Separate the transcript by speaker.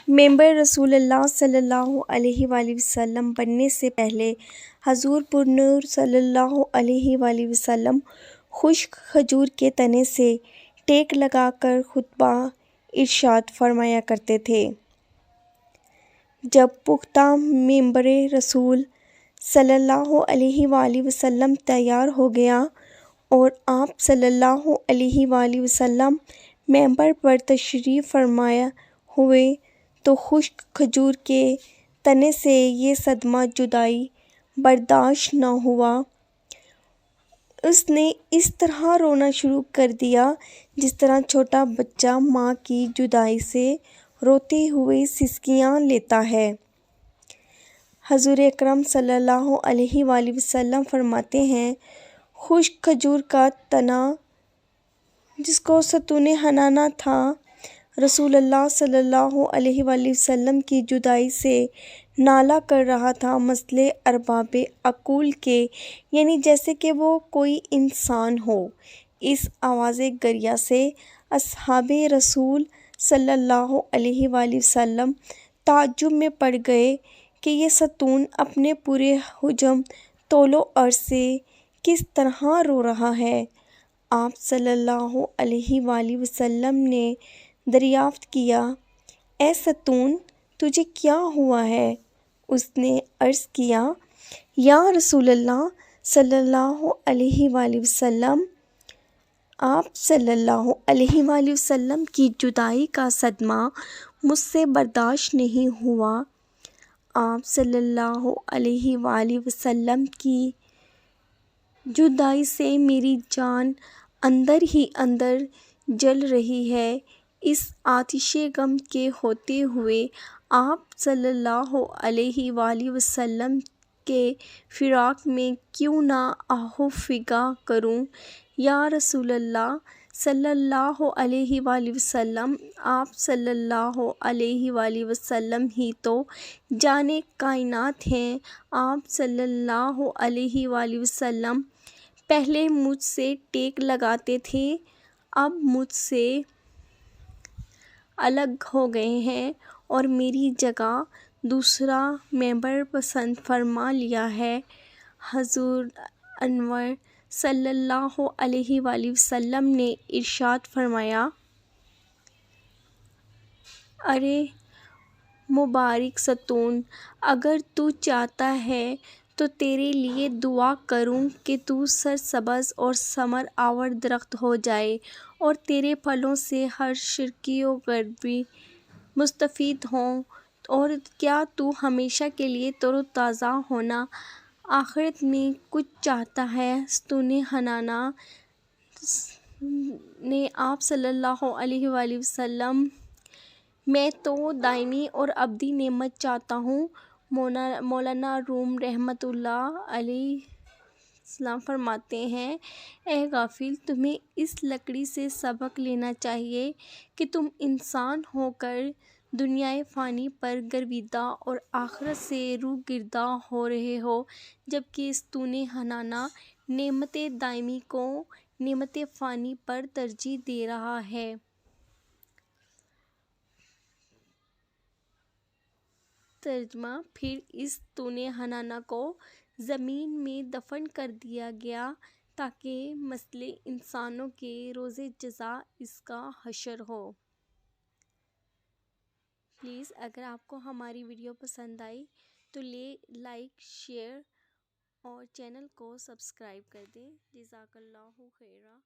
Speaker 1: ممبر رسول اللہ صلی اللہ علیہ وآلہ وسلم بننے سے پہلے حضور پر نور صلی اللہ علیہ وآلہ وسلم خشک کھجور کے تنے سے ٹیک لگا کر خطبہ ارشاد فرمایا کرتے تھے۔ جب پختہ ممبر رسول صلی اللہ علیہ وآلہ وسلم تیار ہو گیا اور آپ صلی اللہ علیہ وآلہ وسلم ممبر پر تشریف فرما ہوئے تو خشک کھجور کے تنے سے یہ صدمہ جدائی برداشت نہ ہوا۔ اس نے اس طرح رونا شروع کر دیا جس طرح چھوٹا بچہ ماں کی جدائی سے روتے ہوئے سسکیاں لیتا ہے۔ حضور اکرم صلی اللہ علیہ وآلہ وسلم فرماتے ہیں، خشک کھجور کا تنا جس کو ستون حنانہ تھا، رسول اللہ صلی اللہ علیہ وآلہ وسلم کی جدائی سے نالہ کر رہا تھا، مثل ارباب عقول کے، یعنی جیسے کہ وہ کوئی انسان ہو۔ اس آواز گریہ سے اصحاب رسول صلی اللہ علیہ وآلہ وسلم تعجب میں پڑ گئے کہ یہ ستون اپنے پورے حجم، طول و عرض سے کس طرح رو رہا ہے۔ آپ صلی اللہ علیہ وآلہ وسلم نے دریافت کیا، اے ستون، تجھے کیا ہوا ہے؟ اس نے عرض کیا، یا رسول اللہ صلی اللہ علیہ وآلہ وسلم، آپ صلی اللہ علیہ وآلہ وسلم کی جدائی کا صدمہ مجھ سے برداشت نہیں ہوا۔ آپ صلی اللہ علیہ وآلہ وسلم کی جدائی سے میری جان اندر ہی اندر جل رہی ہے۔ اس آتش غم کے ہوتے ہوئے آپ صلی اللہ علیہ وآلہ وسلم کے فراق میں کیوں نہ آہ و فغاں کروں۔ یا رسول اللہ صلی اللہ علیہ وآلہ وسلم، آپ صلی اللہ علیہ وآلہ وسلم ہی تو جان کائنات ہیں۔ آپ صلی اللہ علیہ وآلہ وسلم پہلے مجھ سے ٹیک لگاتے تھے، اب مجھ سے الگ ہو گئے ہیں اور میری جگہ دوسرا ممبر پسند فرما لیا ہے۔ حضور انور صلی اللہ علیہ وآلہ وسلم نے ارشاد فرمایا، ارے مبارک ستون، اگر تو چاہتا ہے تو تیرے لیے دعا کروں کہ تو سرسبز اور ثمر آور درخت ہو جائے اور تیرے پھلوں سے ہر شرقی و غربی مستفید ہوں، اور کیا تو ہمیشہ کے لیے تر و تازہ ہونا آخرت میں کچھ چاہتا ہے؟ ستون حنانہ نے آپ صلی اللہ علیہ وآلہ وسلم، میں تو دائمی اور ابدی نعمت چاہتا ہوں۔ مولانا روم رحمۃ اللہ علیہ السلام فرماتے ہیں، اے غافل، تمہیں اس لکڑی سے سبق لینا چاہیے کہ تم انسان ہو کر دنیائے فانی پر گرویدہ اور آخرت سے روگرداں ہو رہے ہو، جبکہ ستون حنانہ نعمت دائمی کو نعمت فانی پر ترجیح دے رہا ہے۔ ترجمہ: پھر اس ستون حنانہ کو زمین میں دفن کر دیا گیا تاکہ مثل انسانوں کے روز جزا اس کا حشر ہو۔ پلیز اگر آپ کو ہماری ویڈیو پسند آئی تو لائک، شیئر اور چینل کو سبسکرائب کر دیں۔ جزاک اللہ خیرا۔